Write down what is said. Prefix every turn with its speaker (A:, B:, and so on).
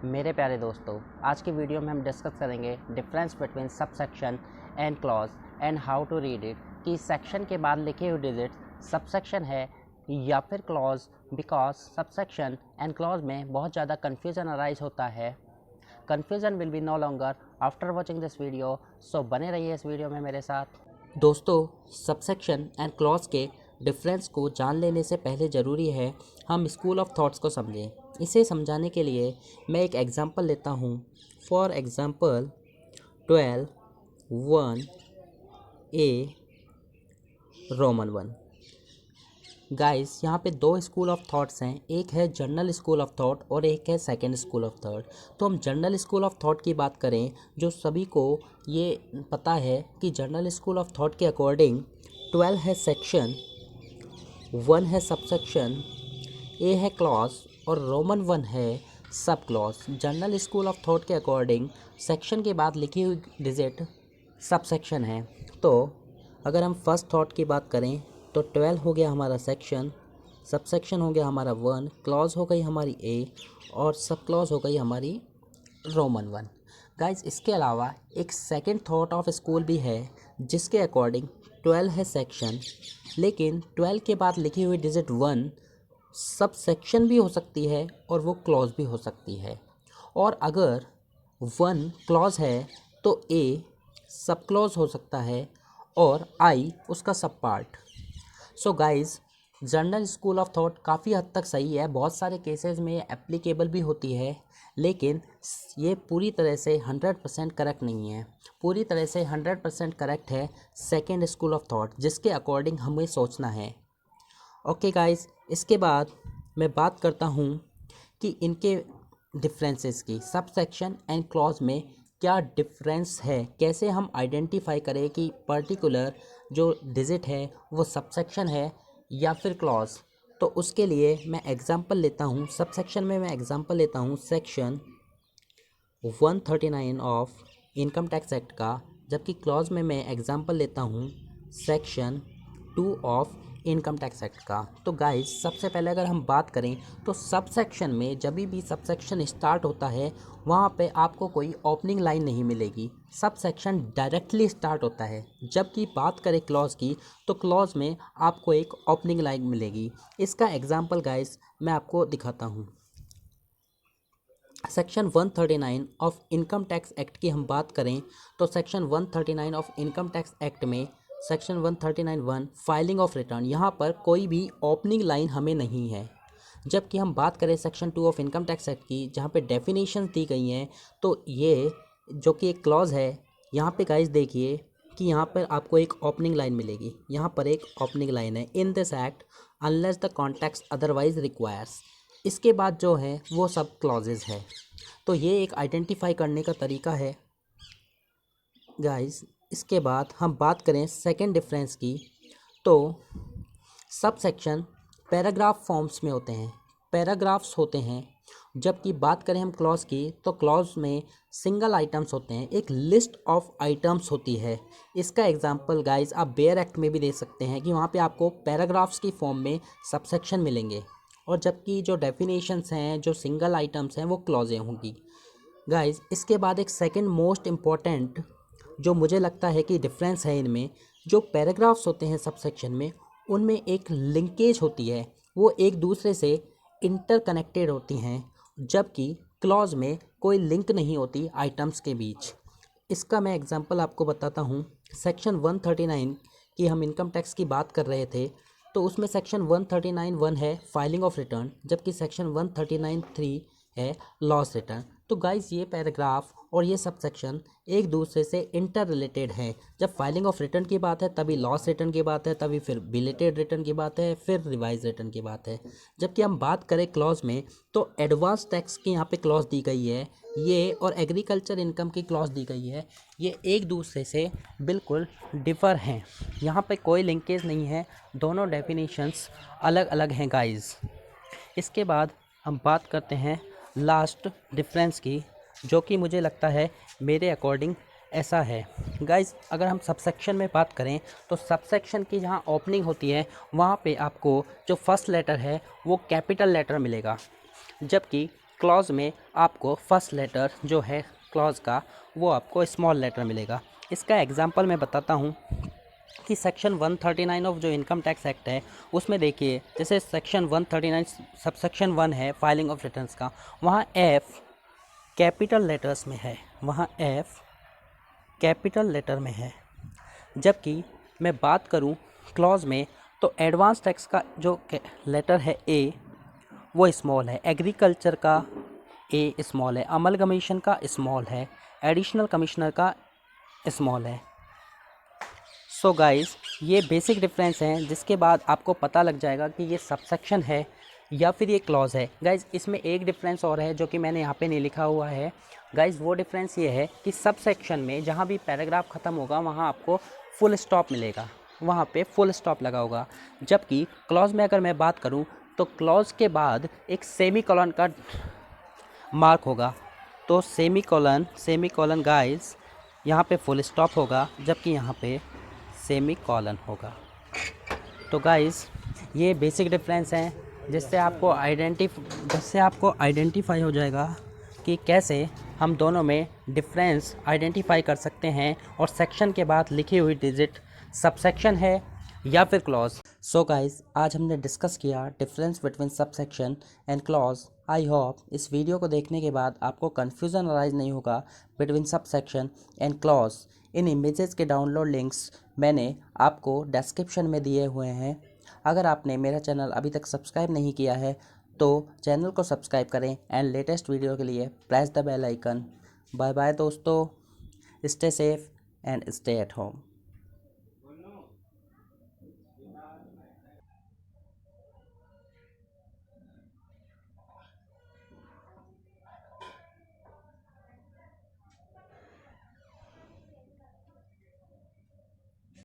A: मेरे प्यारे दोस्तों, आज की वीडियो में हम डिस्कस करेंगे difference between subsection and clause and how to read it कि सेक्शन के बाद लिखे हुए डिजिट सबसेक्शन है या फिर clause, because subsection and clause में बहुत ज़्यादा कन्फ्यूज़न अराइज होता है। Confusion will be no longer after watching this video, so बने रहिए इस वीडियो में मेरे साथ। दोस्तों, सबसेक्शन एंड क्लॉज के डिफरेंस को जान लेने से पहले ज़रूरी है हम स्कूल ऑफ थॉट्स को समझें। इसे समझाने के लिए मैं एक एग्जांपल लेता हूँ। For example 12 1 A Roman 1। Guys, यहाँ पे दो स्कूल ऑफ थॉट्स हैं, एक है जनरल स्कूल ऑफ थॉट और एक है सेकंड स्कूल ऑफ थॉट। तो हम जनरल स्कूल ऑफ थॉट की बात करें, जो सभी को ये पता है कि जनरल स्कूल ऑफ थॉट के अकॉर्डिंग 12 है सेक्शन, 1 है सबसेक्शन, ए है क्लॉज और रोमन 1 है sub clause. General school of thought के अकॉर्डिंग सेक्शन के बाद लिखी हुई डिजिट सबसेक्शन है। तो अगर हम फर्स्ट थॉट की बात करें तो 12 हो गया हमारा सेक्शन, सबसेक्शन हो गया हमारा 1, क्लॉज हो गई हमारी ए और सब क्लॉज हो गई हमारी रोमन 1। गाइस, इसके अलावा एक सेकंड थॉट ऑफ स्कूल भी है जिसके अकॉर्डिंग 12 है सेक्शन, लेकिन 12 के बाद लिखी हुई डिजिट 1 सब सेक्शन भी हो सकती है और वो क्लॉज भी हो सकती है। और अगर 1 क्लॉज है तो ए सब क्लॉज हो सकता है और आई उसका सब part. So guys, general school of thought काफ़ी हद तक सही है, बहुत सारे केसेस में एप्लीकेबल भी होती है, लेकिन ये पूरी तरह से 100% करेक्ट नहीं है। पूरी तरह से 100% करेक्ट है सेकेंड स्कूल ऑफ थॉट, जिसके अकॉर्डिंग हमें सोचना है। ओके गाइस, इसके बाद मैं बात करता हूँ कि इनके डिफरेंसेस की, सब सेक्शन एंड क्लॉज में क्या डिफरेंस है, कैसे हम आइडेंटिफाई करें कि पर्टिकुलर जो डिजिट है वो सबसेक्शन है या फिर क्लॉज। तो उसके लिए मैं एग्जांपल लेता हूँ। सबसेक्शन में मैं एग्जांपल लेता हूँ section 139 of income tax act का, जबकि क्लॉज में मैं एग्जांपल लेता हूँ section 2 of income tax act का। तो गाइस, सबसे पहले अगर हम बात करें तो सबसेक्शन में जब भी सबसेक्शन स्टार्ट होता है वहाँ पे आपको कोई ओपनिंग लाइन नहीं मिलेगी, सबसेक्शन डायरेक्टली स्टार्ट होता है। जबकि बात करें क्लॉज की तो क्लॉज में आपको एक ओपनिंग लाइन मिलेगी। इसका एग्जांपल गाइस मैं आपको दिखाता हूँ। Section 139 of income tax act की हम बात करें तो section 139 of income tax act में सेक्शन 139(1) फाइलिंग ऑफ रिटर्न, यहाँ पर कोई भी ओपनिंग लाइन हमें नहीं है। जबकि हम बात करें section 2 of income tax act की, जहाँ पे डेफिनेशन दी गई हैं, तो ये जो कि एक क्लॉज है, यहाँ पे गाइस देखिए कि यहाँ पर आपको एक ओपनिंग लाइन मिलेगी। यहाँ पर एक ओपनिंग लाइन है, in this act unless the context otherwise requires. इसके बाद जो है वो सब क्लॉजेज है। तो ये एक आइडेंटिफाई करने का तरीका है गाइस। इसके बाद हम बात करें सेकंड डिफरेंस की, तो सब सेक्शन पैराग्राफ फॉर्म्स में होते हैं, पैराग्राफ्स होते हैं। जबकि बात करें हम क्लॉज की तो क्लॉज में सिंगल आइटम्स होते हैं, एक लिस्ट ऑफ आइटम्स होती है। इसका एग्जांपल गाइस आप बेयर एक्ट में भी दे सकते हैं कि वहाँ पे आपको पैराग्राफ्स की फॉर्म में सबसेक्शन मिलेंगे, और जबकि जो डेफिनेशंस हैं, जो सिंगल आइटम्स हैं, वो क्लॉजें होंगी गाइस। इसके बाद एक सेकंड मोस्ट इम्पॉर्टेंट जो मुझे लगता है कि डिफरेंस है इनमें, जो पैराग्राफ्स होते हैं सबसेक्शन में, उनमें एक लिंकेज होती है, वो एक दूसरे से इंटरकनेक्टेड होती हैं, जबकि क्लॉज में कोई लिंक नहीं होती आइटम्स के बीच। इसका मैं एग्जांपल आपको बताता हूँ। सेक्शन 139 की हम इनकम टैक्स की बात कर रहे थे, तो उसमें सेक्शन 139(1) है फाइलिंग ऑफ रिटर्न, जबकि सेक्शन 139(3) है लॉस रिटर्न। तो गाइस, ये पैराग्राफ और ये सब सेक्शन एक दूसरे से इंटर रिलेटेड हैं। जब फाइलिंग ऑफ रिटर्न की बात है तभी लॉस रिटर्न की बात है, तभी फिर बिलेटेड रिटर्न की बात है, फिर रिवाइज रिटर्न की बात है। जबकि हम बात करें क्लॉज में तो एडवांस टैक्स की यहाँ पे क्लॉज दी गई है, ये और एग्रीकल्चर इनकम की क्लॉज दी गई है, ये एक दूसरे से बिल्कुल डिफ़र हैं। यहाँ पे कोई लिंकेज नहीं है, दोनों डेफिनेशंस अलग अलग हैं गाइस। इसके बाद हम बात करते हैं लास्ट डिफरेंस की, जो कि मुझे लगता है मेरे अकॉर्डिंग ऐसा है गाइस। अगर हम सबसेक्शन में बात करें तो सबसेक्शन की जहाँ ओपनिंग होती है वहाँ पे आपको जो फर्स्ट लेटर है वो कैपिटल लेटर मिलेगा, जबकि क्लॉज में आपको फर्स्ट लेटर जो है क्लॉज का वो आपको स्मॉल लेटर मिलेगा। इसका एग्जांपल मैं बताता हूँ कि सेक्शन 139 ऑफ जो इनकम टैक्स एक्ट है उसमें देखिए, जैसे सेक्शन 139 सबसेक्शन 1 है फाइलिंग ऑफ रिटर्न्स का, वहाँ एफ कैपिटल लेटर्स में है, वहाँ एफ कैपिटल लेटर में है। जबकि मैं बात करूँ क्लॉज में तो एडवांस टैक्स का जो लेटर है ए वो स्मॉल है, एग्रीकल्चर का ए स्मॉल है, अमलगमेशन का स्मॉल है, एडिशनल कमिश्नर का स्मॉल है। सो गाइस ये बेसिक डिफरेंस हैं जिसके बाद आपको पता लग जाएगा कि ये सबसेक्शन है या फिर ये क्लॉज है। गाइस इसमें एक डिफरेंस और है जो कि मैंने यहाँ पे नहीं लिखा हुआ है। गाइस वो डिफरेंस ये है कि सबसेक्शन में जहाँ भी पैराग्राफ ख़त्म होगा वहाँ आपको फुल स्टॉप मिलेगा, वहाँ पे फुल स्टॉप लगा होगा। जबकि क्लॉज में अगर मैं बात करूँ तो क्लॉज के बाद एक सेमी कॉलन का मार्क होगा। तो सेमी कॉलन गाइस यहाँ पे फुल स्टॉप होगा, जबकि यहाँ पे सेमी कॉलन होगा। तो गाइस ये बेसिक डिफरेंस हैं जिससे आपको आइडेंटिफाई हो जाएगा कि कैसे हम दोनों में डिफरेंस आइडेंटिफाई कर सकते हैं और सेक्शन के बाद लिखी हुई डिजिट सबसेक्शन है या फिर क्लॉज। सो गाइस आज हमने डिस्कस किया difference between subsection and clause. I hope इस वीडियो को देखने के बाद आपको कन्फ्यूज़न अराइज नहीं होगा between subsection and clause. In images के डाउनलोड लिंक्स मैंने आपको डिस्क्रिप्शन में दिए हुए हैं। अगर आपने मेरा चैनल अभी तक सब्सक्राइब नहीं किया है तो चैनल को सब्सक्राइब करें एंड लेटेस्ट वीडियो के लिए press the bell icon. Bye bye दोस्तों, stay safe and stay at home.